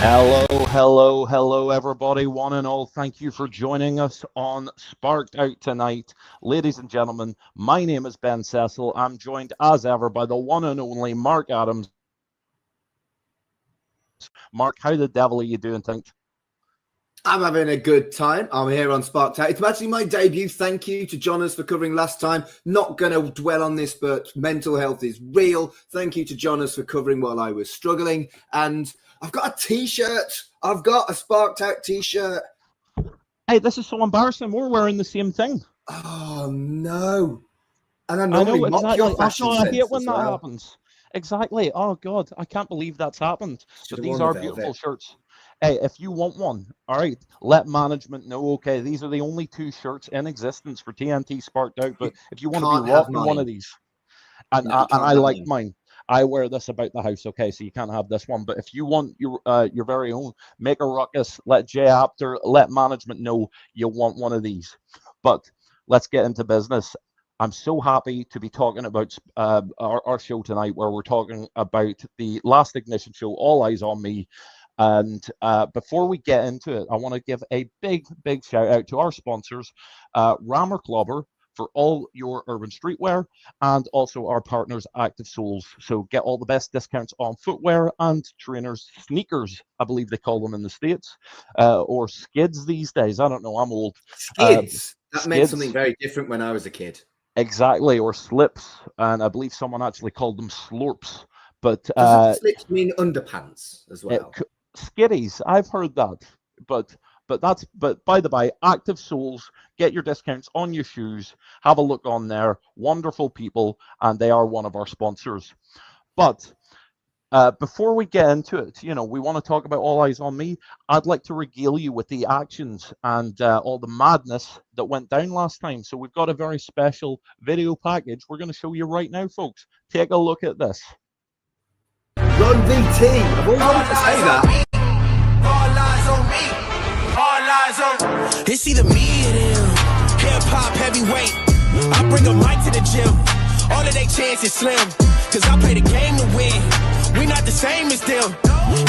Hello, hello, hello, everybody, one and all. Thank you for joining us on Sparked Out tonight. Ladies and gentlemen, my name is Ben Cecil. I'm joined as ever by the one and only Mark Adams. Mark, how the devil are you doing tonight? I'm having a good time. I'm here on Sparked Out. It's actually my debut. Thank you to Jonas for covering last time. Not going to dwell on this, but mental health is real. Thank you to Jonas for covering while I was struggling. And I've got a T-shirt. I've got a Sparked Out T-shirt. Hey, this is so embarrassing. We're wearing the same thing. Oh, no. And I know, normally mock exactly. your fashion sense I hate when as that well. happens. Exactly. Oh, God, I can't believe that's happened. But these are beautiful shirts. Hey, if you want one, all right, let management know. Okay, these are the only two shirts in existence for TNT Sparked Out. But if you want to be rocking one of these, and I like mine, I wear this about the house. Okay, so you can't have this one. But if you want your very own, make a ruckus. Let Jay Apter, let management know you want one of these. But let's get into business. I'm so happy to be talking about our show tonight, where we're talking about the last Ignition show, All Eyes on Me. And before we get into it, I want to give a big shout out to our sponsors, Rammer Clobber, for all your urban streetwear, and also our partners, Active Souls. So get all the best discounts on footwear and trainers, sneakers, I believe they call them in the States, or skids these days. I don't know, I'm old. Skids. That meant something very different when I was a kid. Exactly, or slips, and I believe someone actually called them slorps. But does slips mean underpants as well? Skitties, I've heard that, but by the by, Active Souls, get your discounts on your shoes. Have a look on there. Wonderful people, and they are one of our sponsors. But before we get into it, we want to talk about All Eyes on Me. I'd like to regale you with the actions and all the madness that went down last time. So we've got a very special video package we're going to show you right now, folks. Take a look at this. Run VT. I've always wanted to say that. All eyes on me. All eyes on. It's either me or them. Hip hop heavyweight. I bring a mic to the gym. All of their chances slim. Cause I play the game to win. We not the same as them.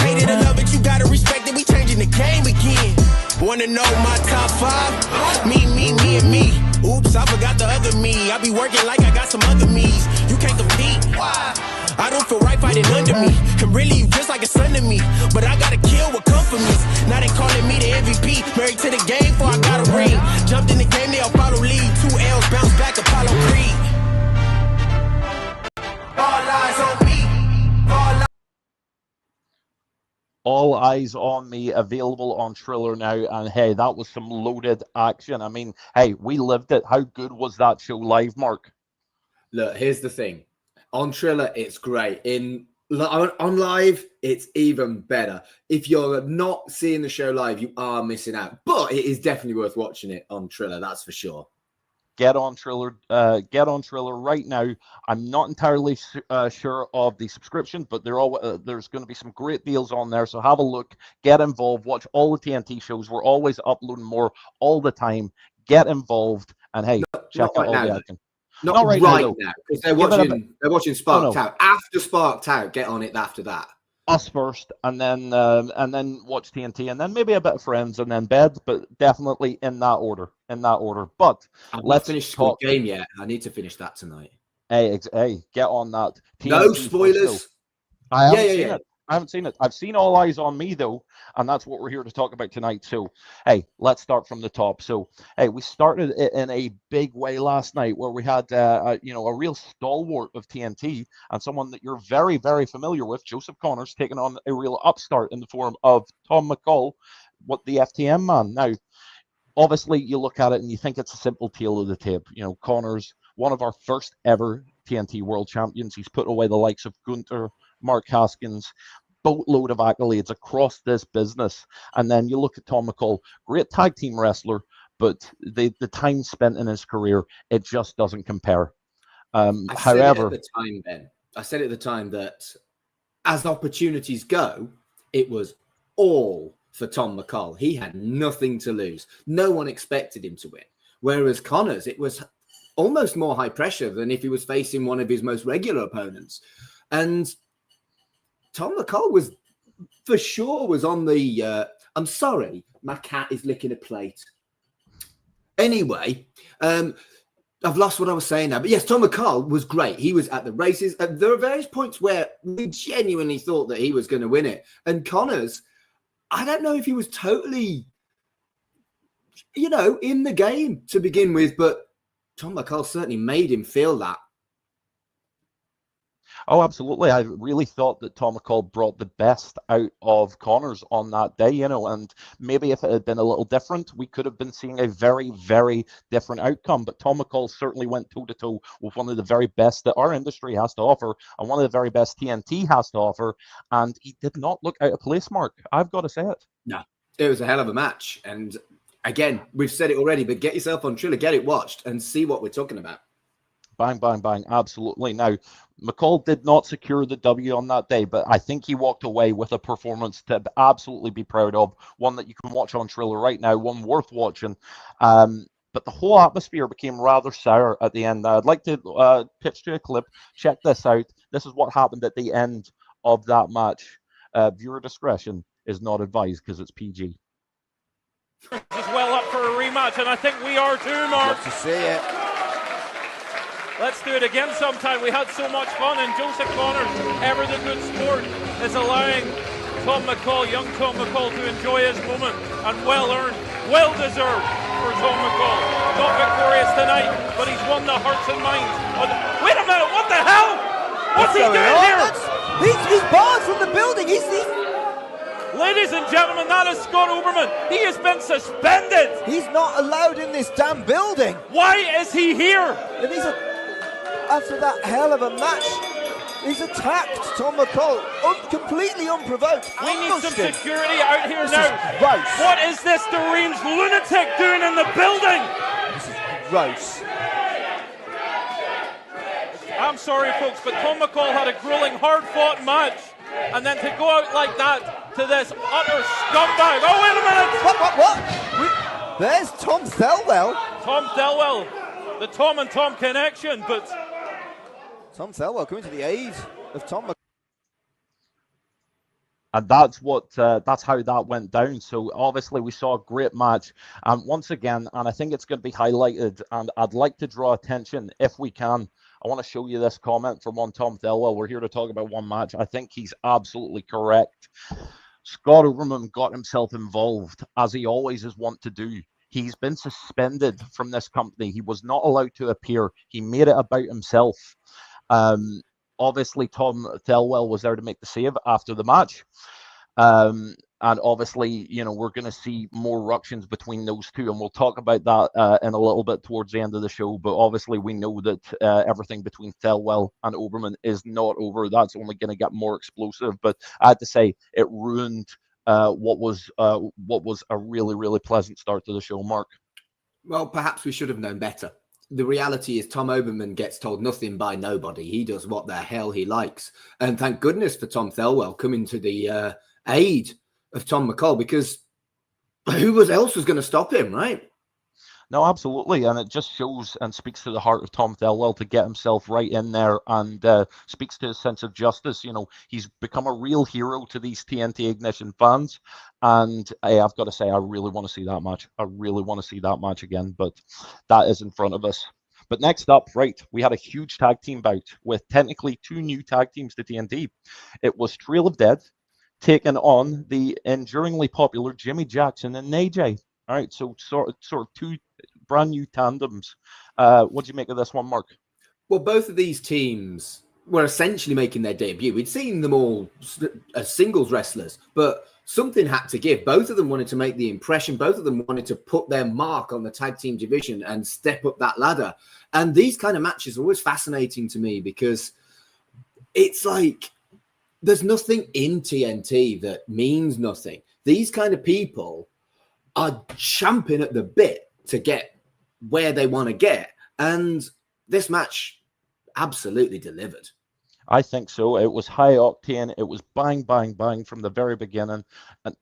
Hate it or love it, you gotta respect it. We changing the game again. Wanna know my top 5? Me, and me. Oops, I forgot the other me. I be working like I got some other me's. You can't compete. Why? I don't feel right fighting under me. And really, you just like a son to me. But I gotta kill what come for me. Now they calling me the MVP. Married to the game before I got a ring. Jumped in the game, they'll follow lead. 2 L's, bounce back, Apollo Creed. All eyes on me. All Eyes on Me, available on Triller now. And hey, that was some loaded action. I mean, hey, we lived it. How good was that show live, Mark? Look, here's the thing. On Triller, it's great. On live, it's even better. If you're not seeing the show live, you are missing out. But it is definitely worth watching it on Triller, that's for sure. Get on Triller right now. I'm not entirely sure of the subscription, but there's going to be some great deals on there. So have a look, get involved, watch all the TNT shows. We're always uploading more all the time. Get involved, and hey, check out all the action. Not right now, because they're watching Sparked Out. After Sparked Out, get on it after that. Us first, and then watch TNT, and then maybe a bit of Friends, and then bed. But definitely in that order. But let's finish Squid Game yet. I need to finish that tonight. Hey, get on that. TNT no spoilers. I haven't seen it. I haven't seen it. I've seen All Eyes on Me, though, and that's what we're here to talk about tonight. So, hey, let's start from the top. So, hey, we started it in a big way last night, where we had, a real stalwart of TNT and someone that you're very, very familiar with, Joseph Connors, taking on a real upstart in the form of Tom McCall, the FTM man. Now, obviously, you look at it and you think it's a simple tale of the tape. Connors, one of our first ever TNT world champions. He's put away the likes of Gunther, Mark Haskins, boatload of accolades across this business. And then you look at Tom McCall, great tag team wrestler, but the time spent in his career, it just doesn't compare. However, I said at the time that as opportunities go, it was all for Tom McCall. He had nothing to lose. No one expected him to win. Whereas Connors, it was almost more high pressure than if he was facing one of his most regular opponents. And Tom McCall was for sure was on the... I'm sorry, my cat is licking a plate. Anyway, I've lost what I was saying now. But yes, Tom McCall was great. He was at the races. There are various points where we genuinely thought that he was going to win it. And Connors, I don't know if he was totally, in the game to begin with, but Tom McCall certainly made him feel that. Oh, absolutely. I really thought that Tom McCall brought the best out of Connors on that day, and maybe if it had been a little different, we could have been seeing a very, very different outcome. But Tom McCall certainly went toe-to-toe with one of the very best that our industry has to offer and one of the very best TNT has to offer. And he did not look out of place, Mark. I've got to say it. No, it was a hell of a match. And again, we've said it already, but get yourself on Triller, get it watched and see what we're talking about. Bang, bang, bang. Absolutely. Now, McCall did not secure the W on that day, but I think he walked away with a performance to absolutely be proud of, one that you can watch on Triller right now, one worth watching. But the whole atmosphere became rather sour at the end. I'd like to pitch to a clip. Check this out. This is what happened at the end of that match. Viewer discretion is not advised because it's PG. Is well up for a rematch, and I think we are too, Mark. Love to see it. Let's do it again sometime. We had so much fun, and Joseph Connors, ever the good sport, is allowing Tom McCall, young Tom McCall, to enjoy his moment, and well earned, well deserved for Tom McCall. Not victorious tonight, but he's won the hearts and minds. Wait a minute, what the hell? What's he doing here? He's barred from the building. He's Ladies and gentlemen, that is Scott Oberman. He has been suspended. He's not allowed in this damn building. Why is he here? And after that hell of a match, he's attacked Tom McCall completely unprovoked. We need some security out here now. Gross. What is this deranged lunatic doing in the building? This is gross. I'm sorry, folks, but Tom McCall had a grueling, hard-fought match, and then to go out like that to this utter scumbag. Oh, wait a minute! What? There's Tom Thelwell. Tom Thelwell, the Tom and Tom connection, but Tom Thelwell coming to the aid of Tom McCall. And that's how that went down. So obviously we saw a great match. And once again, and I think it's going to be highlighted, and I'd like to draw attention, if we can, I want to show you this comment from one Tom Thelwell. We're here to talk about one match. I think he's absolutely correct. Scott Oberman got himself involved, as he always is wont to do. He's been suspended from this company. He was not allowed to appear. He made it about himself. Obviously, Tom Thelwell was there to make the save after the match. And obviously, we're going to see more ructions between those two, and we'll talk about that in a little bit towards the end of the show. But obviously, we know that everything between Thelwell and Oberman is not over. That's only going to get more explosive. But I had to say, it ruined what was a really, really pleasant start to the show, Mark. Well, perhaps we should have known better. The reality is Tom Oberman gets told nothing by nobody. He does what the hell he likes. And thank goodness for Tom Thelwell coming to the aid of Tom McCall, because who else was going to stop him, right? No, absolutely. And it just shows and speaks to the heart of Tom Thelwell to get himself right in there, and speaks to his sense of justice. He's become a real hero to these TNT Ignition fans. And I've got to say, I really want to see that match. I really want to see that match again, but that is in front of us. But next up, right, we had a huge tag team bout with technically two new tag teams to TNT. It was Trail of Dead taking on the enduringly popular Jimmy Jackson and AJ. All right, so sort of two brand new tandems. What do you make of this one, Mark? Well, both of these teams were essentially making their debut. We'd seen them all as singles wrestlers, but something had to give. Both of them wanted to make the impression. Both of them wanted to put their mark on the tag team division and step up that ladder. And these kind of matches are always fascinating to me, because it's like there's nothing in TNT that means nothing. These kind of people are champing at the bit to get where they want to get. And this match absolutely delivered. I think so. It was high octane. It was bang, bang, bang from the very beginning.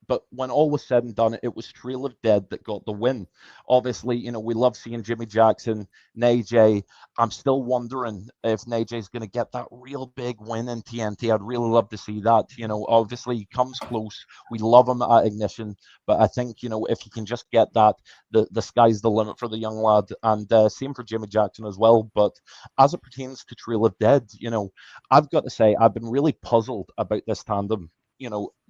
But when all was said and done, it was Trail of Dead that got the win. Obviously, we love seeing Jimmy Jackson, Najee. I'm still wondering if Najee's going to get that real big win in TNT. I'd really love to see that. Obviously he comes close. We love him at Ignition, but I think if he can just get that, the sky's the limit for the young lad. And same for Jimmy Jackson as well. But as it pertains to Trail of Dead, I've got to say, I've been really puzzled about this tandem.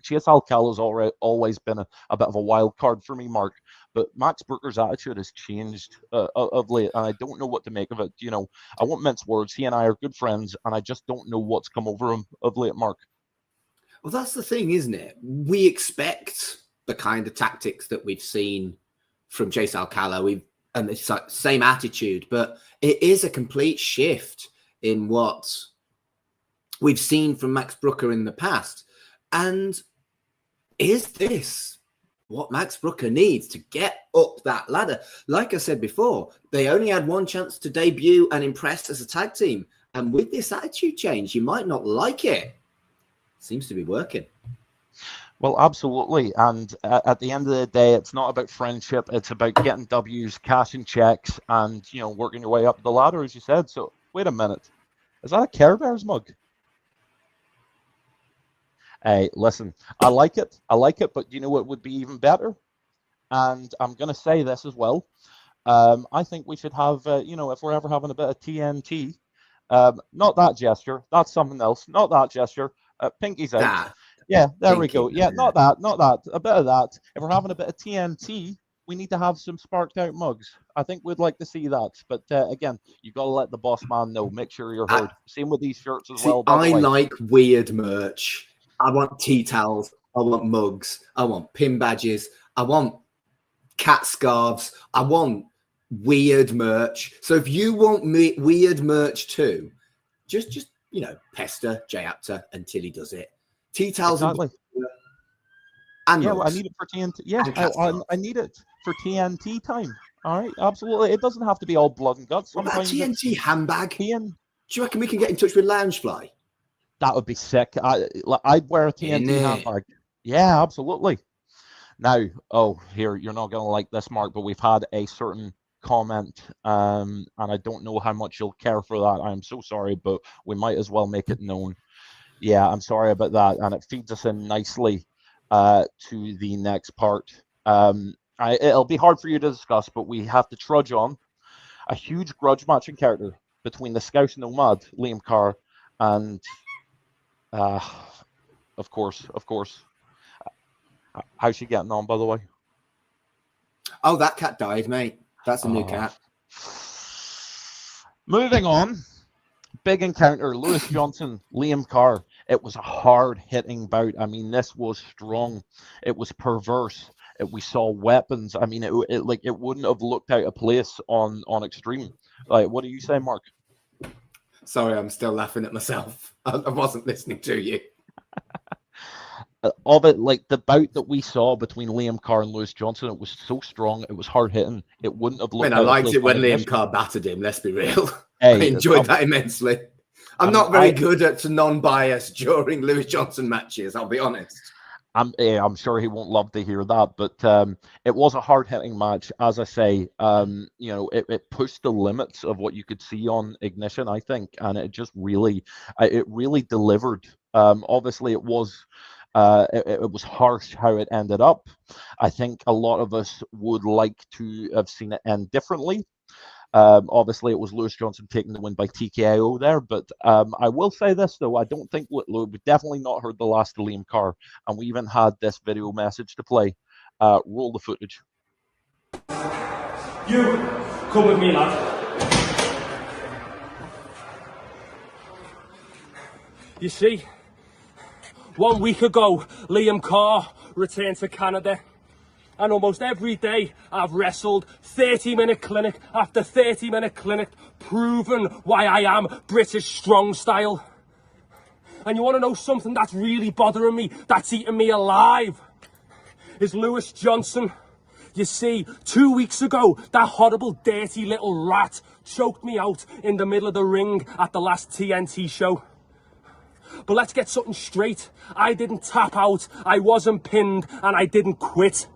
Chase Alcala's always been a bit of a wild card for me, Mark. But Max Brooker's attitude has changed of late, and I don't know what to make of it. I won't mince words. He and I are good friends, and I just don't know what's come over him of late, Mark. Well, that's the thing, isn't it? We expect the kind of tactics that we've seen from Chase Alcala. And it's like same attitude, but it is a complete shift in what we've seen from Max Brooker in the past. And is this what Max Brooker needs to get up that ladder? Like I said before, they only had one chance to debut and impress as a tag team. And with this attitude change, you might not like it. Seems to be working. Well, absolutely. And at the end of the day, it's not about friendship. It's about getting W's, cashing checks, and, working your way up the ladder, as you said. So wait a minute. Is that a Care Bears mug? Hey, listen, I like it, but you know what would be even better? And I'm going to say this as well. I think we should have, if we're ever having a bit of TNT, not that gesture, that's something else, not that gesture, pinky's out. Yeah, there we go. Yeah, not that, a bit of that. If we're having a bit of TNT, we need to have some sparked out mugs. I think we'd like to see that. But again, you've got to let the boss man know, make sure you're heard. Same with these shirts as well. I like weird merch. I want tea towels. I want mugs. I want pin badges. I want cat scarves. I want weird merch. So if you want weird merch too, just pester Jay Apter until he does it. Tea towels exactly. and yeah, mugs. Well, I need it for TNT. Yeah, I need it for TNT time. All right, absolutely. It doesn't have to be all blood and guts. What about a TNT handbag? Do you reckon we can get in touch with Loungefly? That would be sick. I'd wear a TNT handbag. Yeah, absolutely. Now, here, you're not going to like this, Mark, but we've had a certain comment, and I don't know how much you'll care for that. I'm so sorry, but we might as well make it known. Yeah, I'm sorry about that, and it feeds us in nicely to the next part. It'll be hard for you to discuss, but we have to trudge on. A huge grudge matching character between the Scouse Nomad, Liam Carr, and of course. How's she getting on, by the way? Oh, that cat died, mate. That's a new cat. Moving on. Big encounter. Lewis Johnson, Liam Carr. It was a hard-hitting bout. I mean, this was strong. It was perverse. We saw weapons. I mean, it wouldn't have looked out of place on Extreme. Like, what do you say, Mark? Sorry, I'm still laughing at myself. I wasn't listening to you. Of it, like the bout that we saw between Liam Carr and Lewis Johnson, it was so strong. It was hard hitting. It wouldn't have looked. I liked it when Liam Carr battered him. Let's be real. I enjoyed that immensely. I'm not very good at non-bias during Lewis Johnson matches. I'll be honest. I'm sure he won't love to hear that, but it was a hard-hitting match. As I say, it pushed the limits of what you could see on Ignition, I think, and it just really delivered. Obviously, it was harsh how it ended up. I think a lot of us would like to have seen it end differently. Obviously, it was Lewis Johnson taking the win by TKO there, but I will say this, though. I don't think we've definitely not heard the last of Liam Carr, and we even had this video message to play. Roll the footage. You, come with me, lad. You see, 1 week ago, Liam Carr returned to Canada. And almost every day I've wrestled 30-minute clinic after 30-minute clinic, proving why I am British strong style. And you want to know something that's really bothering me, that's eating me alive? Is Lewis Johnson. You see, 2 weeks ago, that horrible, dirty little rat choked me out in the middle of the ring at the last TNT show. But let's get something straight. I didn't tap out, I wasn't pinned, and I didn't quit.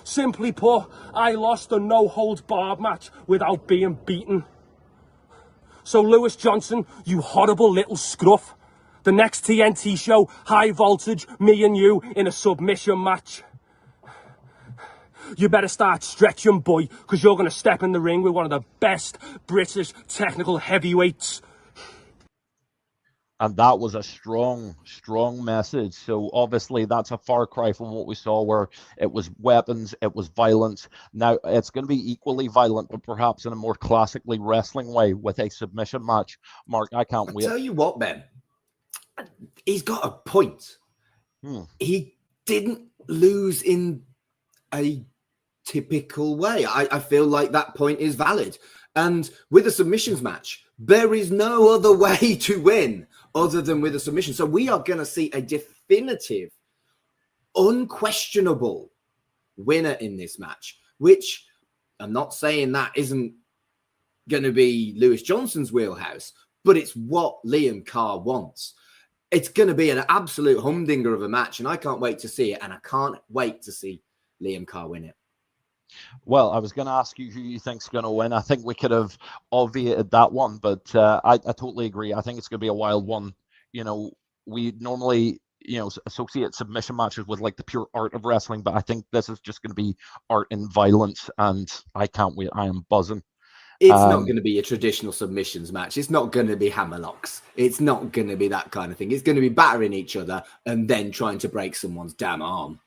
Simply put, I lost a no-holds-barred match without being beaten. So Lewis Johnson, you horrible little scruff. The next TNT show, high voltage, me and you in a submission match. You better start stretching, boy, because you're going to step in the ring with one of the best British technical heavyweights. And that was a strong, strong message. So obviously that's a far cry from what we saw where it was weapons, it was violence. Now it's going to be equally violent, but perhaps in a more classically wrestling way with a submission match. Mark, I can't wait. Tell you what, Ben, he's got a point. He didn't lose in a typical way. I feel like that point is valid. And with a submissions match, there is no other way to win other than with a submission. So we are going to see a definitive, unquestionable winner in this match, which I'm not saying that isn't going to be Lewis Johnson's wheelhouse, but it's what Liam Carr wants. It's going to be an absolute humdinger of a match, and I can't wait to see it, and I can't wait to see Liam Carr win it. Well, I was going to ask you who you think's going to win. I think we could have obviated that one, but I totally agree. I think it's going to be a wild one. You know, we normally, associate submission matches with like the pure art of wrestling, but I think this is just going to be art in violence, and I can't wait. I am buzzing. It's not going to be a traditional submissions match. It's not going to be hammerlocks. It's not going to be that kind of thing. It's going to be battering each other and then trying to break someone's damn arm.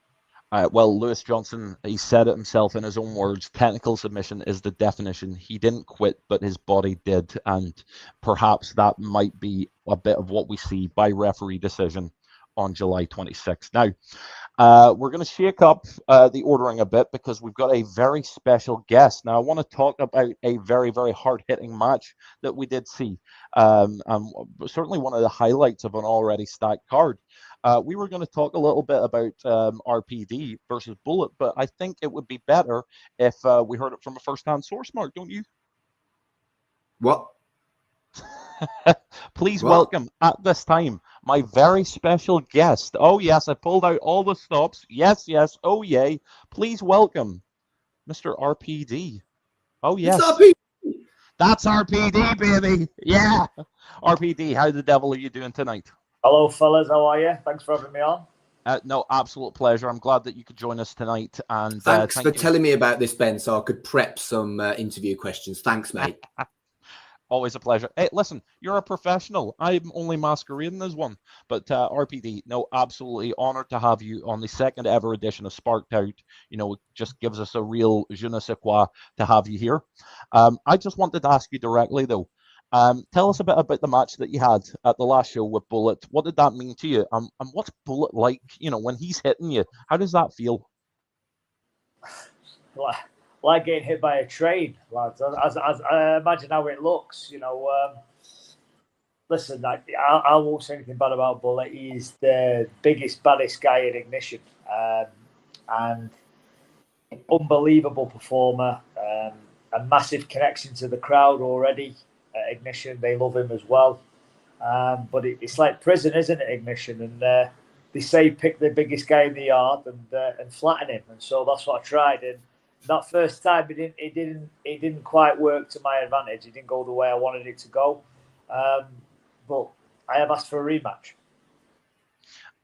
Well, Lewis Johnson, he said it himself in his own words, technical submission is the definition. He didn't quit, but his body did. And perhaps that might be a bit of what we see by referee decision on July 26th. Now, we're going to shake up the ordering a bit because we've got a very special guest. Now, I want to talk about a very, very hard-hitting match that we did see. And certainly one of the highlights of an already stacked card. We were going to talk a little bit about RPD versus Bullet, but I think it would be better if we heard it from a first-hand source, Mark, don't you? What? Please welcome at this time my very special guest. Oh, yes, I pulled out all the stops. Yes, yes. Oh, yay. Please welcome Mr. RPD. Oh, yes. It's RPD. That's RPD, baby. Yeah. RPD, how the devil are you doing tonight? Hello, fellas. How are you? Thanks for having me on. No, absolute pleasure. I'm glad that you could join us tonight. And thanks for telling me about this, Ben, so I could prep some interview questions. Thanks, mate. Always a pleasure. Hey, listen, you're a professional. I'm only masquerading as one. But RPD, no, absolutely honored to have you on the second ever edition of Sparked Out. You know, it just gives us a real je ne sais quoi to have you here. I just wanted to ask you directly, though. Tell us a bit about the match that you had at the last show with Bullet. What did that mean to you? And what's Bullet like, when he's hitting you? How does that feel? Like getting hit by a train, lads. As I imagine how it looks, listen, I won't say anything bad about Bullet. He's the biggest, baddest guy in Ignition. And unbelievable performer. A massive connection to the crowd already. Ignition, they love him as well. But it's like prison, isn't it, Ignition? And they say pick the biggest guy in the yard and flatten him. And so that's what I tried. And that first time, it didn't quite work to my advantage. It didn't go the way I wanted it to go. But I have asked for a rematch.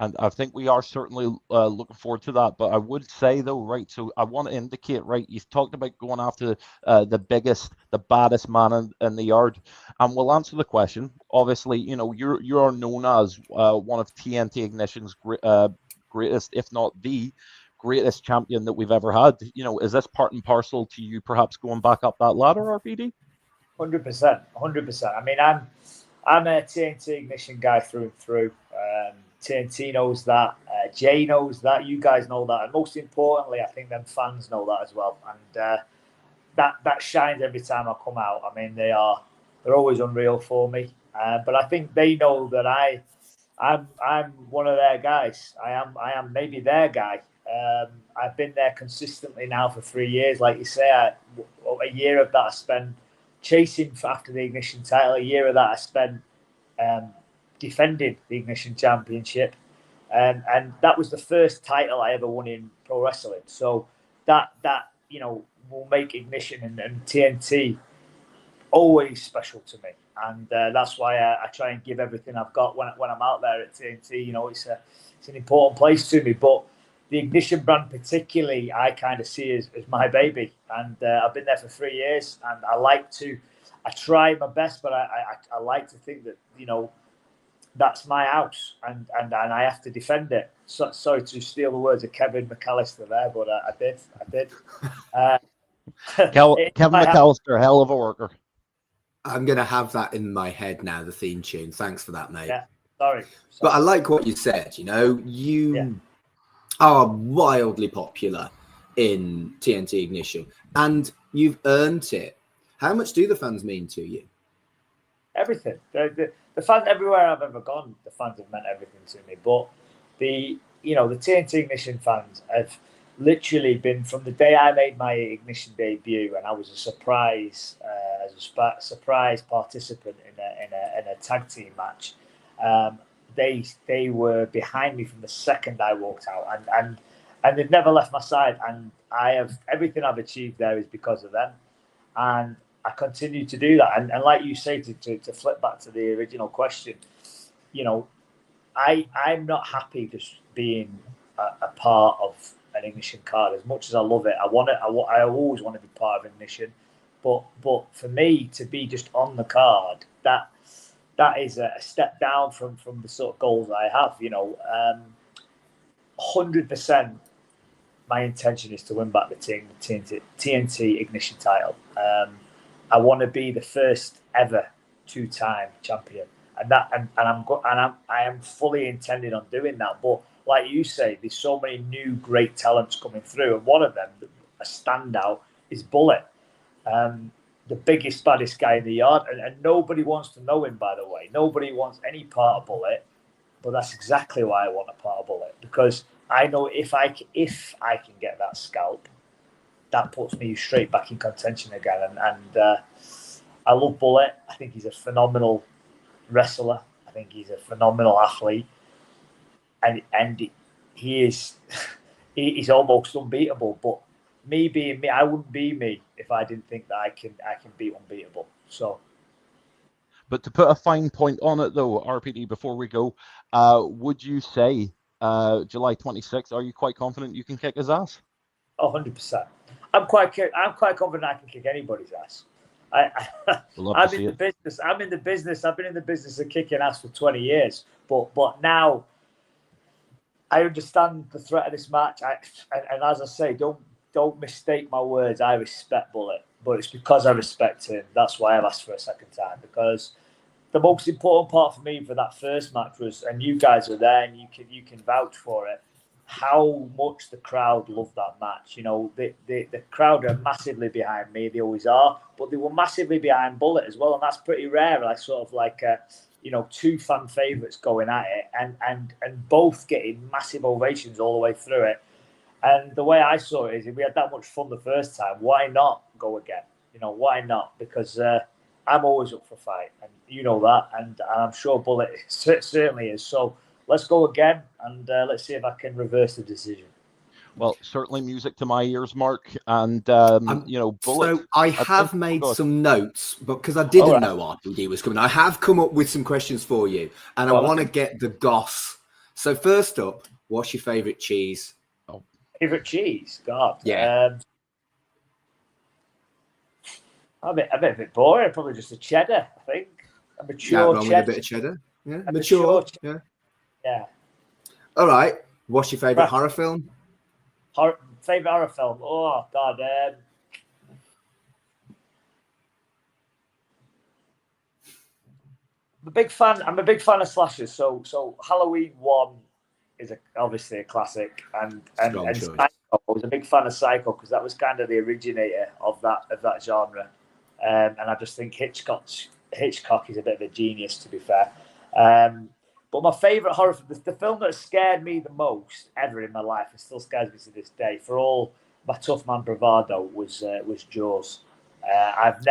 And I think we are certainly looking forward to that. But I would say, though, right, so I want to indicate, right, you've talked about going after the biggest, the baddest man in the yard. And we'll answer the question. Obviously, you are known as one of TNT Ignition's greatest, if not the greatest champion that we've ever had. Is this part and parcel to you perhaps going back up that ladder, RPD? 100%. I mean, I'm a TNT Ignition guy through and through. TNT knows that. Jay knows that. You guys know that. And most importantly, I think them fans know that as well. And that shines every time I come out. I mean, they're always unreal for me. But I think they know that I'm one of their guys. I am maybe their guy. I've been there consistently now for 3 years. Like you say, a year of that I spent chasing after the Ignition title. A year of that I spent defending the Ignition Championship. And that was the first title I ever won in pro wrestling. So that will make Ignition and TNT always special to me. And that's why I try and give everything I've got when I'm out there at TNT. It's an important place to me. But the Ignition brand particularly, I kind of see as my baby. And I've been there for 3 years, and I try my best, but I like to think that, that's my house, and I have to defend it. So, sorry to steal the words of Kevin McAllister there, but I did. Kevin McAllister, hell of a worker. I'm going to have that in my head now, the theme tune. Thanks for that, mate. Yeah, sorry. But I like what you said. You are wildly popular in TNT Ignition, and you've earned it. How much do the fans mean to you? Everything. The fans everywhere I've ever gone, the fans have meant everything to me. But the TNT Ignition fans have literally been, from the day I made my Ignition debut, and I was a surprise participant in a tag team match. They were behind me from the second I walked out, and they've never left my side. And everything I've achieved there is because of them, and I continue to do that. And like you say, to flip back to the original question, I'm not happy just being a part of an Ignition card. As much as I love it, I always want to be part of Ignition. But for me to be just on the card, that is a step down from the sort of goals I have. 100%. My intention is to win back the TNT Ignition title. I want to be the first ever 2-time champion, and I am fully intended on doing that. But like you say, there's so many new great talents coming through, and one of them, a standout, is Bullet, the biggest, baddest guy in the yard, and nobody wants to know him. By the way, nobody wants any part of Bullet, but that's exactly why I want a part of Bullet, because I know if I can get that scalp, that puts me straight back in contention again. And I love Bullet. I think he's a phenomenal wrestler. I think he's a phenomenal athlete. And he's almost unbeatable. But me being me, I wouldn't be me if I didn't think that I can be unbeatable. So. But to put a fine point on it, though, RPD, before we go, would you say July 26th, are you quite confident you can kick his ass? 100%. I'm quite confident I can kick anybody's ass. I'm in the business. I've been in the business of kicking ass for 20 years. But now I understand the threat of this match. And as I say, don't mistake my words. I respect Bullet, but it's because I respect him. That's why I've asked for a second time, because the most important part for me for that first match was, and you guys were there and you can vouch for it, how much the crowd loved that match. The crowd are massively behind me. They always are, but they were massively behind Bullet as well, and that's pretty rare. Like sort of like two fan favourites going at it, and both getting massive ovations all the way through it. And the way I saw it is, if we had that much fun the first time, why not go again? Why not? Because I'm always up for a fight, and you know that, and I'm sure Bullet certainly is. So let's go again, and let's see if I can reverse the decision. Well, certainly music to my ears, Mark. And, Bullet. So I have made some notes, but because I didn't know RPD was coming, I have come up with some questions for you, and I want to get the goss. So first up, what's your favourite cheese? Favourite cheese? God. Yeah. I'm a bit boring. Probably just a cheddar, I think. A mature cheddar. With a bit of cheddar. Yeah, mature. Yeah. All right. What's your favourite horror film? Favourite horror film? Oh God. I'm a big fan of slashers. So Halloween 1 is obviously a classic, and Psycho. I was a big fan of Psycho because that was kind of the originator of that genre, and I just think Hitchcock is a bit of a genius, to be fair. But my favourite horror film, the film that scared me the most ever in my life, and still scares me to this day, for all my tough man bravado, was Jaws. I've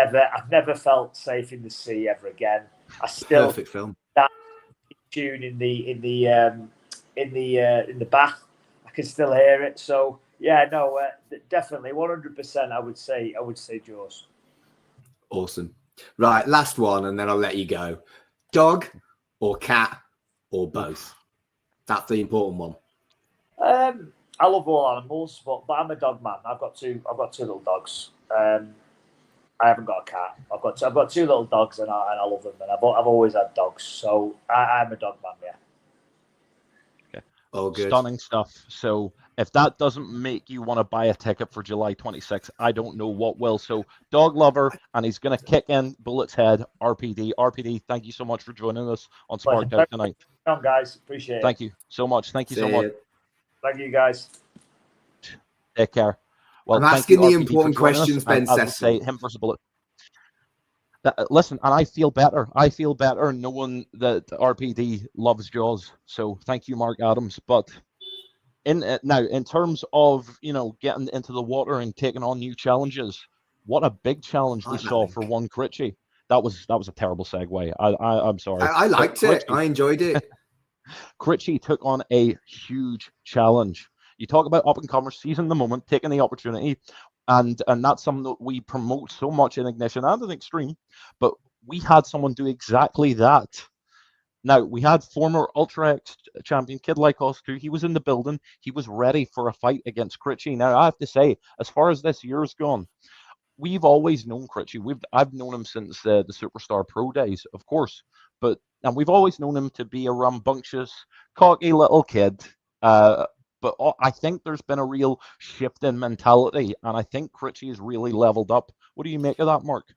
never felt safe in the sea ever again. Perfect film. tune in the back. I can still hear it. So yeah, no, definitely 100%. I would say Jaws. Awesome. Right, last one, and then I'll let you go. Dog or cat or both? That's the important one. I love all animals, but I'm a dog man. I've got two little dogs. I haven't got a cat. I've got two little dogs, and I love them. And I've always had dogs, so I'm a dog man. Yeah. Okay. Oh, good. Stunning stuff. So if that doesn't make you want to buy a ticket for July 26th, I don't know what will. So dog lover, and he's going to kick in Bullet's head. RPD. RPD. Thank you so much for joining us on Sparked Out tonight. Come on, guys. Appreciate it. Thank you so much. Thank you so much. Thank you, guys. Take care. Well, I'm asking the important questions, Ben Cecil. Say him versus Bullet. Listen, and I feel better. I feel better knowing that RPD loves Jaws. So thank you, Mark Adams. But now, in terms of getting into the water and taking on new challenges, what a big challenge we saw for one Critchie. That was a terrible segue. I'm sorry. I liked it. I enjoyed it. Critchie took on a huge challenge. You talk about up-and-comers seizing the moment, taking the opportunity, and that's something that we promote so much in Ignition and in Extreme, but we had someone do exactly that. Now, we had former Ultra X champion Kid Like Us too. He was in the building. He was ready for a fight against Critchie. Now, I have to say, as far as this year's gone, we've always known Critchie. I've known him since the Superstar Pro days, of course, and we've always known him to be a rambunctious, cocky little kid. But I think there's been a real shift in mentality, and I think Critchie has really leveled up. What do you make of that, Mark?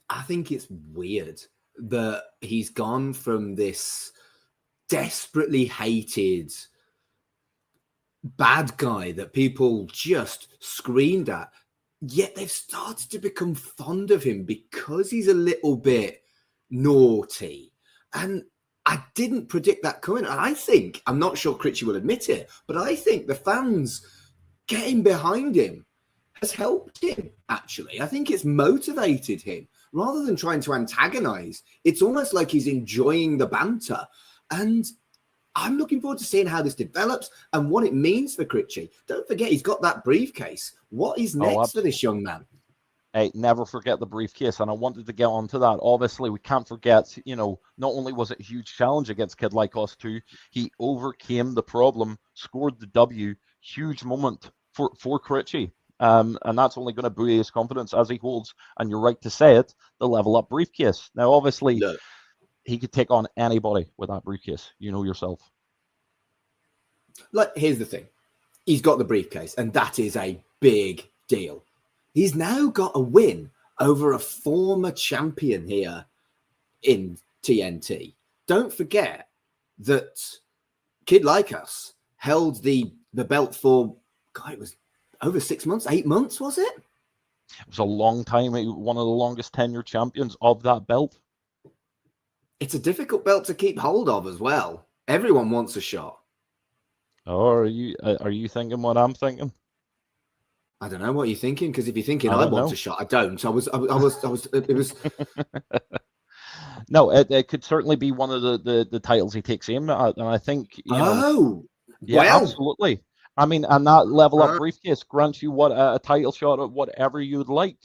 I think it's weird that he's gone from this desperately hated bad guy that people just screamed at, yet they've started to become fond of him because he's a little bit naughty. And I didn't predict that coming. And I think, I'm not sure Critchie will admit it, but I think the fans getting behind him has helped him, actually. I think it's motivated him. Rather than trying to antagonize, it's almost like he's enjoying the banter. And I'm looking forward to seeing how this develops and what it means for Critchie. Don't forget, he's got that briefcase. What is next for this young man? Hey, never forget the briefcase, and I wanted to get onto that. Obviously, we can't forget, not only was it a huge challenge against Kid Like Us 2, he overcame the problem, scored the W, huge moment for Critchie. And that's only going to buoy his confidence as he holds, and you're right to say it, the level up briefcase. Now, obviously, he could take on anybody with that briefcase. You know yourself. Here's the thing. He's got the briefcase, and that is a big deal. He's now got a win over a former champion here in TNT. Don't forget that Kid Like Us held the belt for, God, it was over 6 months, 8 months, was it? It was a long time. One of the longest tenured champions of that belt. It's a difficult belt to keep hold of as well. Everyone wants a shot. Oh, are you thinking what I'm thinking? I don't know what you're thinking, because if you're thinking I want a shot, I don't. I was. It was. No, it could certainly be one of the titles he takes aim at, and I think. Yeah, well, absolutely. I mean, and that level up briefcase grants you a title shot at whatever you'd like.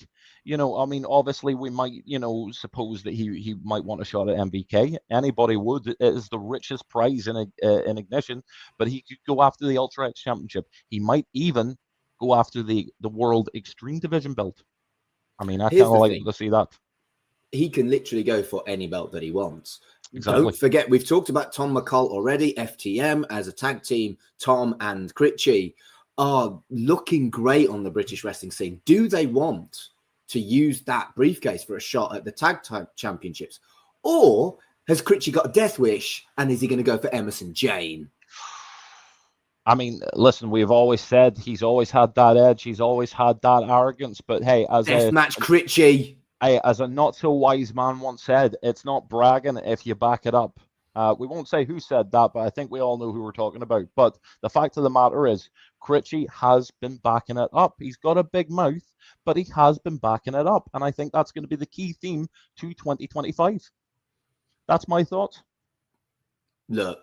I mean, obviously we might, suppose that he might want a shot at MBK. Anybody would. It is the richest prize in Ignition, but he could go after the Ultra X Championship. He might even go after the World Extreme Division belt. I mean, I kind of like to see that. He can literally go for any belt that he wants. Exactly. Don't forget, we've talked about Tom McCall already. FTM as a tag team, Tom and Critchie are looking great on the British wrestling scene. Do they want to use that briefcase for a shot at the tag championships? Or has Critchie got a death wish and is he going to go for Emerson Jane? I mean, listen, we've always said he's always had that edge. He's always had that arrogance. But hey, Deathmatch Critchie. As a not-so-wise man once said, it's not bragging if you back it up. We won't say who said that, but I think we all know who we're talking about. But the fact of the matter is, Critchie has been backing it up. He's got a big mouth, but he has been backing it up. And I think that's going to be the key theme to 2025. That's my thoughts. look,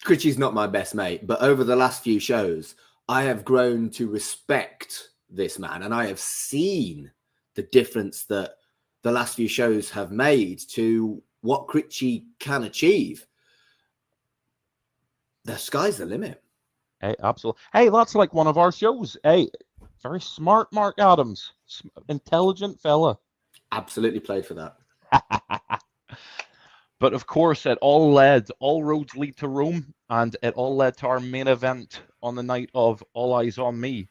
Critchy's not my best mate, but over the last few shows, I have grown to respect this man, and I have seen the difference that the last few shows have made to what Critchy can achieve. The sky's the limit. Hey, absolutely. Hey, that's like one of our shows. Hey, very smart Mark Adams. Intelligent fella. Absolutely played for that. But of course, all roads lead to Rome, and it all led to our main event on the night of All Eyes on Me.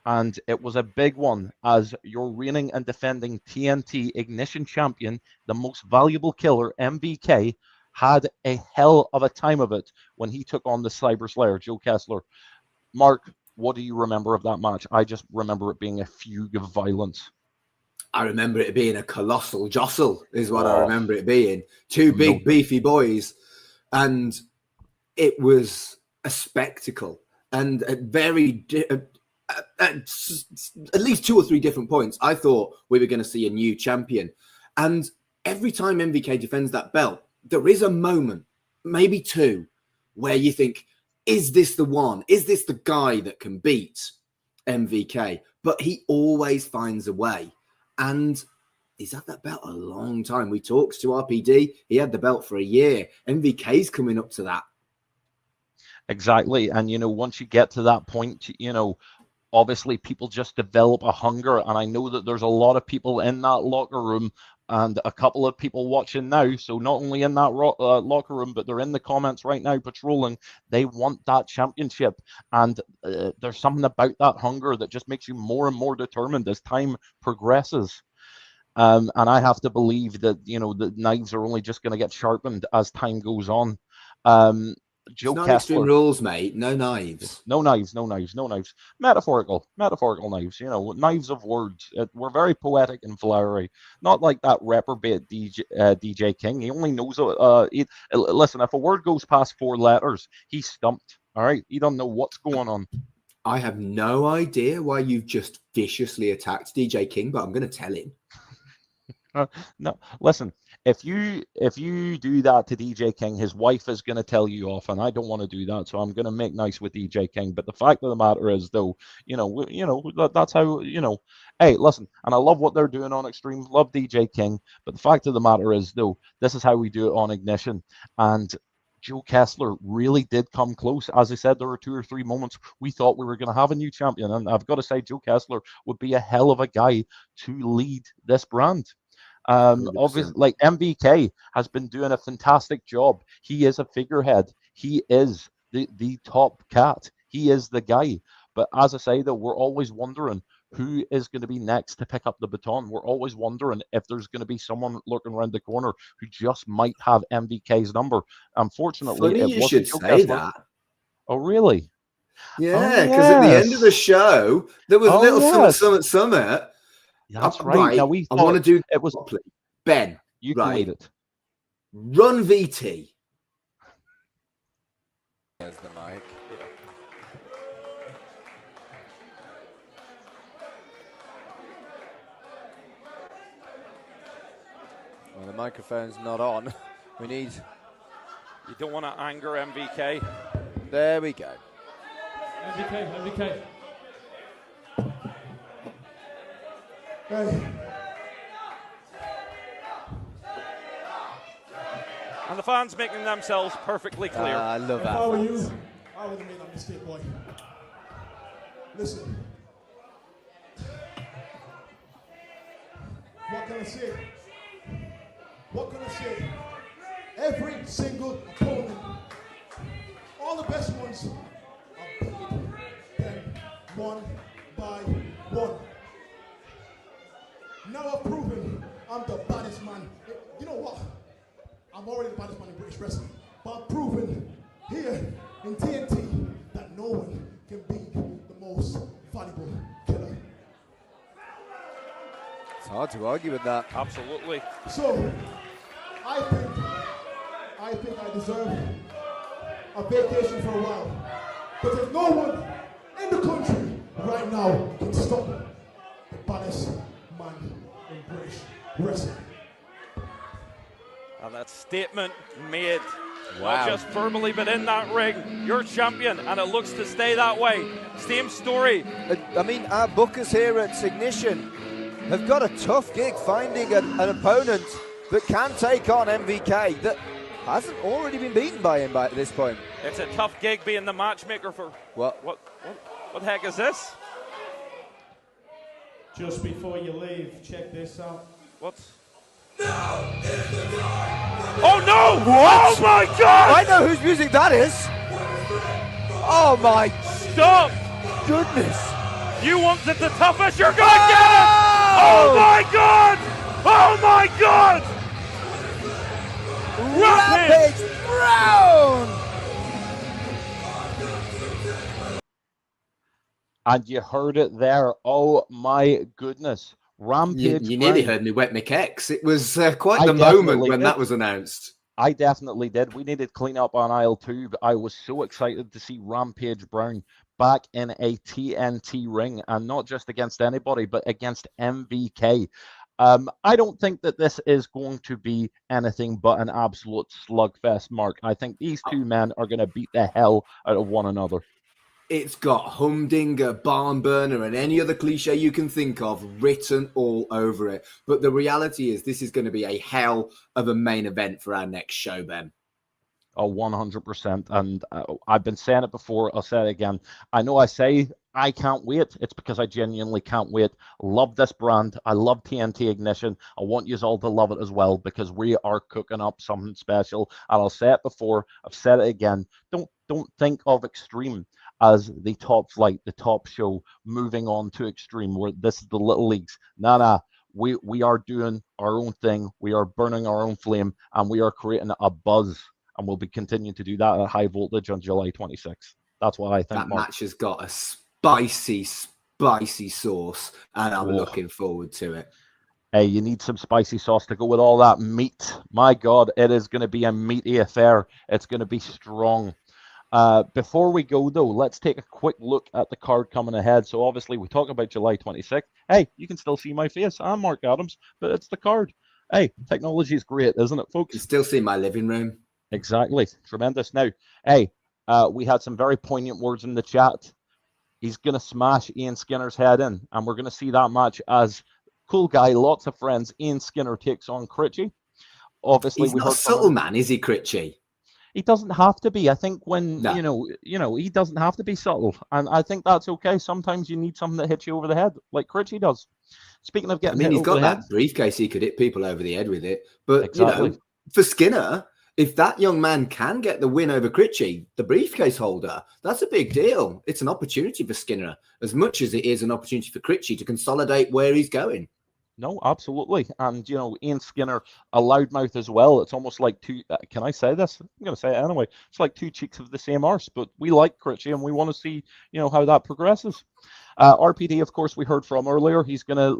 And it was a big one, as your reigning and defending TNT Ignition champion, the most valuable killer, MVK, had a hell of a time of it when he took on the Cyber Slayer, Joe Kessler. Mark, what do you remember of that match? I just remember it being a fugue of violence. I remember it being a colossal jostle, is what I remember it being. Two big, beefy boys. And it was a spectacle. And at least 2 or 3 different points, I thought we were going to see a new champion. And every time MVK defends that belt, there is a moment, maybe 2, where you think, is this the one? Is this the guy that can beat MVK? But he always finds a way. And he's had that belt a long time. We talked to RPD. He had the belt for a year. MVK's coming up to that. Exactly. And, once you get to that point, obviously people just develop a hunger. And I know that there's a lot of people in that locker room and a couple of people watching now. So not only in that locker room, but they're in the comments right now patrolling. They want that championship. And there's something about that hunger that just makes you more and more determined as time progresses. And I have to believe that, the knives are only just going to get sharpened as time goes on. Joe Kessler. Extreme Rules, mate. No knives. No knives. Metaphorical knives. Knives of words. We're very poetic and flowery. Not like that reprobate DJ King. He only knows. Listen, if a word goes past 4 letters, he's stumped. All right, he doesn't know what's going on. I have no idea why you've just viciously attacked DJ King, but I'm going to tell him. No, listen. If you do that to DJ King, his wife is going to tell you off, and I don't want to do that. So I'm going to make nice with DJ King. But the fact of the matter is, though, that's how. Hey, listen, and I love what they're doing on Extreme. Love DJ King, but the fact of the matter is, though, this is how we do it on Ignition. And Joe Kessler really did come close. As I said, there were 2 or 3 moments we thought we were going to have a new champion, and I've got to say, Joe Kessler would be a hell of a guy to lead this brand. Obviously, like MVK has been doing a fantastic job. He is a figurehead. He is the top cat. He is the guy. But as I say, though, we're always wondering who is going to be next to pick up the baton. We're always wondering if there's going to be someone lurking around the corner who just might have MVK's number. Unfortunately, funny you should say that. Oh, really? Yeah, because at the end of the show, there was a little summit. That's right. Now I want to do it was properly. Ben, you can lead it. Run VT. There's the mic. Well, the microphone's not on. We need. You don't want to anger MVK. There we go. MVK. Hey. And the fans making themselves perfectly clear. I love that. If I were you, I would have made that mistake, boy. Listen. What can I say? Every single opponent, all the best ones, are beat them one by one. Now I've proven I'm the baddest man. You know what? I'm already the baddest man in British wrestling. But I've proven here in TNT that no one can beat the most valuable killer. It's hard to argue with that. Absolutely. So, I think I deserve a vacation for a while. But there's no one in the country right now can stop the baddest man in British wrestling. And that statement made Not just verbally, but in that ring. You're champion, and it looks to stay that way. Same story. I mean, our bookers here at Ignition have got a tough gig finding an opponent that can take on MVK that hasn't already been beaten by him at this point. It's a tough gig being the matchmaker for... What the heck is this? Just before you leave, check this out. What's... Oh no! What? Oh my God! I know whose music that is. Oh my... Stop! Goodness. You wanted the toughest, you're gonna get it! Oh my God! Oh my God! Rampage Brown! And you heard it there. Oh my goodness. Rampage You nearly heard me wet my kecks. It was quite the moment when that was announced. I definitely did. We needed clean up on aisle 2, but I was so excited to see Rampage Brown back in a TNT ring, and not just against anybody, but against MVK. I don't think that this is going to be anything but an absolute slugfest, Mark. I think these two men are going to beat the hell out of one another. It's got humdinger, barn burner, and any other cliche you can think of written all over it. But the reality is this is going to be a hell of a main event for our next show, Ben. Oh, 100%. And I've been saying it before. I'll say it again. I know I say I can't wait. It's because I genuinely can't wait. Love this brand. I love TNT Ignition. I want you all to love it as well, because we are cooking up something special. And I'll say it before. I've said it again. Don't think of Extreme as the top flight, the top show, moving on to Extreme, where this is the little leagues. Nah. We are doing our own thing. We are burning our own flame, and we are creating a buzz. And we'll be continuing to do that at High Voltage on July 26th. That's what I think, That Mark. match has got a spicy sauce, and I'm looking forward to it. Hey, you need some spicy sauce to go with all that meat. My God, it is going to be a meaty affair. It's going to be strong. Before we go, though, let's take a quick look at the card coming ahead. So, obviously, we talk about July 26th. Hey, you can still see my face. I'm Mark Adams, but it's the card. Hey, technology is great, isn't it, folks? You can still see my living room. Exactly. Tremendous. Now, hey, we had some very poignant words in the chat. He's going to smash Ian Skinner's head in, and we're going to see that match as cool guy, lots of friends. Ian Skinner takes on Critchy. Obviously, he's not a subtle man, is he, Critchy? He doesn't have to be. I think when, he doesn't have to be subtle. And I think that's okay. Sometimes you need something that hits you over the head, like Critchy does. Speaking of getting he's got that briefcase. He could hit people over the head with it. But, exactly. For Skinner, if that young man can get the win over Critchy, the briefcase holder, that's a big deal. It's an opportunity for Skinner as much as it is an opportunity for Critchy to consolidate where he's going. No, absolutely. And, Ian Skinner, a loudmouth as well. It's almost like two, can I say this? I'm going to say it anyway. It's like two cheeks of the same arse, but we like Critchy and we want to see, how that progresses. RPD, of course, we heard from earlier. He's going to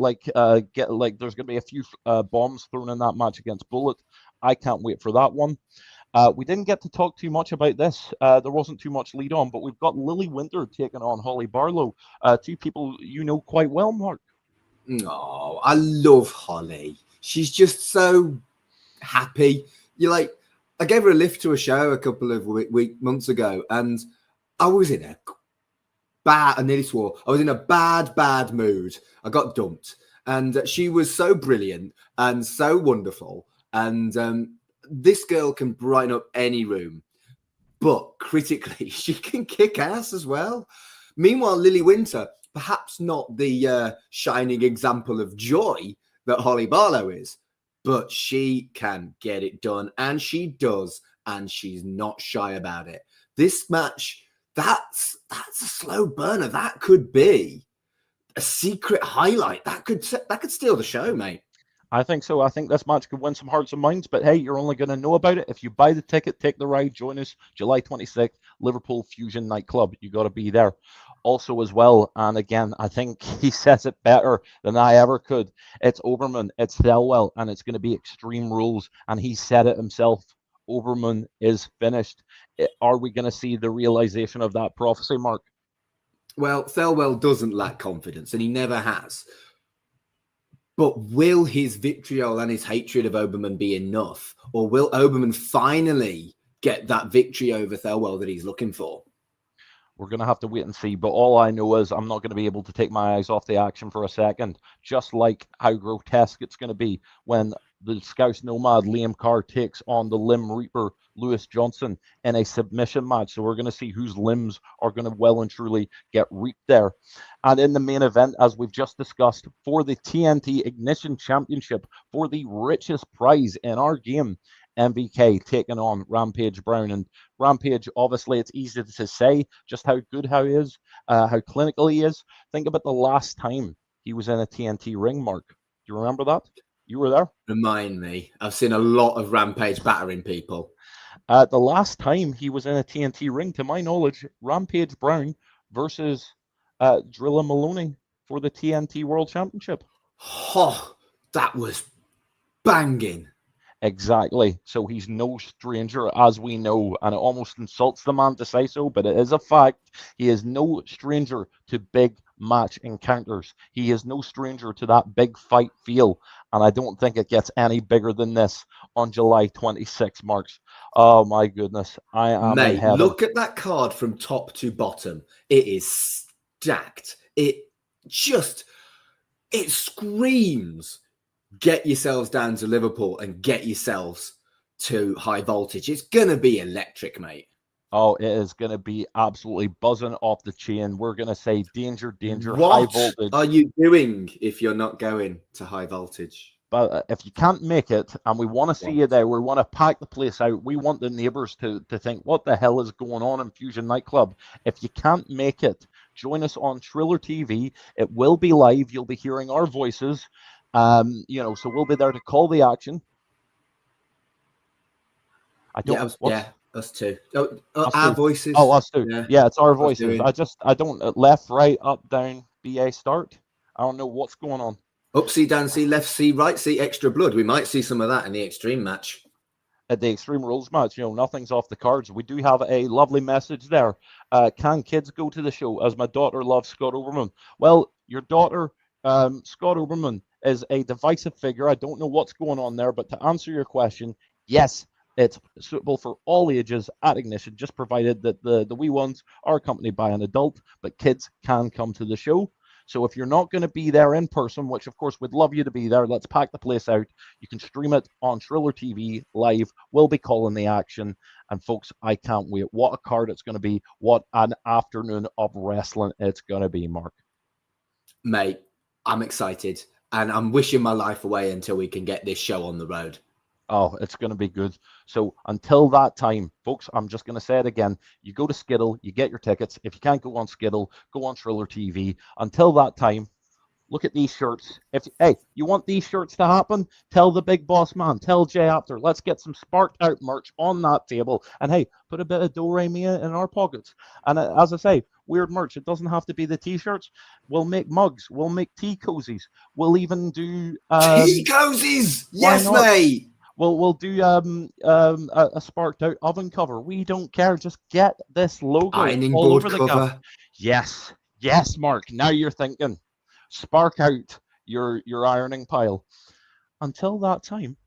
there's going to be a few bombs thrown in that match against Bullet. I can't wait for that one. We didn't get to talk too much about this. There wasn't too much lead on, but we've got Lily Winter taking on Holly Barlow. Two people you know quite well, Mark. Oh, I love Holly. She's just so happy. I gave her a lift to a show a couple of months ago, and I was in a I nearly swore. I was in a bad mood. I got dumped, and she was so brilliant and so wonderful. And this girl can brighten up any room, but critically, she can kick ass as well. Meanwhile, Lily Winter, perhaps not the shining example of joy that Holly Barlow is, but she can get it done, and she does, and she's not shy about it. This match, that's a slow burner. That could be a secret highlight. That could steal the show, mate. I think so. I think this match could win some hearts and minds, but hey, you're only going to know about it if you buy the ticket, take the ride, join us July 26th, Liverpool Fusion Nightclub. You got to be there. Also as well, and again, I think he says it better than I ever could. It's Oberman, it's Thelwell, and it's going to be Extreme Rules, and he said it himself. Oberman is finished. Are we going to see the realization of that prophecy, Mark? Well, Thelwell doesn't lack confidence, and he never has. But will his vitriol and his hatred of Oberman be enough? Or will Oberman finally get that victory over Thelwell that he's looking for. We're going to have to wait and see. But all I know is I'm not going to be able to take my eyes off the action for a second, just like how grotesque it's going to be when the Scouse Nomad Liam Carr takes on the Limb Reaper Lewis Johnson in a submission match. So we're going to see whose limbs are going to well and truly get reaped there. And in the main event, as we've just discussed, for the TNT Ignition Championship, for the richest prize in our game, MVK taking on Rampage Brown. And Rampage, obviously, it's easy to say just how good he is, how clinical he is. Think about the last time he was in a TNT ring, Mark. Do you remember that? You were there? Remind me. I've seen a lot of Rampage battering people. The last time he was in a TNT ring, to my knowledge, Rampage Brown versus Drilla Maloney for the TNT World Championship. Oh, that was banging. Exactly. So he's no stranger, as we know, and it almost insults the man to say so, but it is a fact. He is no stranger to big match encounters. He is no stranger to that big fight feel, and I don't think it gets any bigger than this on July 26, Marks. Oh my goodness, I am in heaven. Look at that card from top to bottom. It is stacked. It screams. Get yourselves down to Liverpool and get yourselves to High Voltage. It's going to be electric, mate. Oh, it is going to be absolutely buzzing off the chain. We're going to say danger, danger, what High Voltage. Are you doing if you're not going to High Voltage? But if you can't make it and we want to see you there, we want to pack the place out. We want the neighbours to think, what the hell is going on in Fusion Nightclub? If you can't make it, join us on Triller TV. It will be live. You'll be hearing our voices. So we'll be there to call the action. Us too. Our voices. Oh, us too. Yeah, it's our Us voices. I don't left, right, up, down, BA, start. I don't know what's going on. Up, C, down, C, left, C, right, C, extra blood. We might see some of that in the Extreme match. At the Extreme Rules match, nothing's off the cards. We do have a lovely message there. Can kids go to the show as my daughter loves Scott Oberman? Well, your daughter, Scott Oberman, is a divisive figure. I don't know what's going on there, but to answer your question, yes, it's suitable for all ages at Ignition, just provided that the wee ones are accompanied by an adult, but kids can come to the show. So if you're not going to be there in person, which of course we'd love you to be there, let's pack the place out. You can stream it on Triller TV live. We'll be calling the action. And folks, I can't wait. What a card it's going to be. What an afternoon of wrestling it's going to be, Mark. Mate, I'm excited. And I'm wishing my life away until we can get this show on the road. Oh, it's going to be good. So until that time, folks, I'm just going to say it again. You go to Skittle, you get your tickets. If you can't go on Skittle, go on Triller TV. Until that time, look at these shirts. Hey, you want these shirts to happen? Tell the big boss man. Tell Jay Apter. Let's get some sparked out merch on that table. And hey, put a bit of Do-Re-Mi in our pockets. And as I say, weird merch. It doesn't have to be the T-shirts. We'll make mugs. We'll make tea cozies. We'll even do tea cozies. Yes, mate. We'll do a sparked out oven cover. We don't care. Just get this logo ironing all board over the cover. gap. Yes, Mark. Now you're thinking. Spark out your ironing pile. Until that time,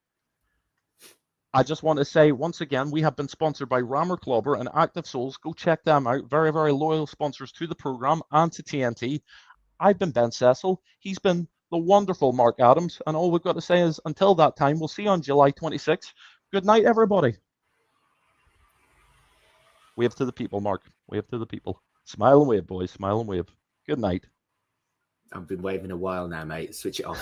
I just want to say once again, we have been sponsored by Rammer Clobber and Active Souls. Go check them out. Very, very loyal sponsors to the program and to TNT. I've been Ben Cecil. He's been the wonderful Mark Adams. And all we've got to say is until that time, we'll see you on July 26th. Good night, everybody. Wave to the people, Mark. Wave to the people. Smile and wave, boys. Smile and wave. Good night. I've been waving a while now, mate. Switch it off.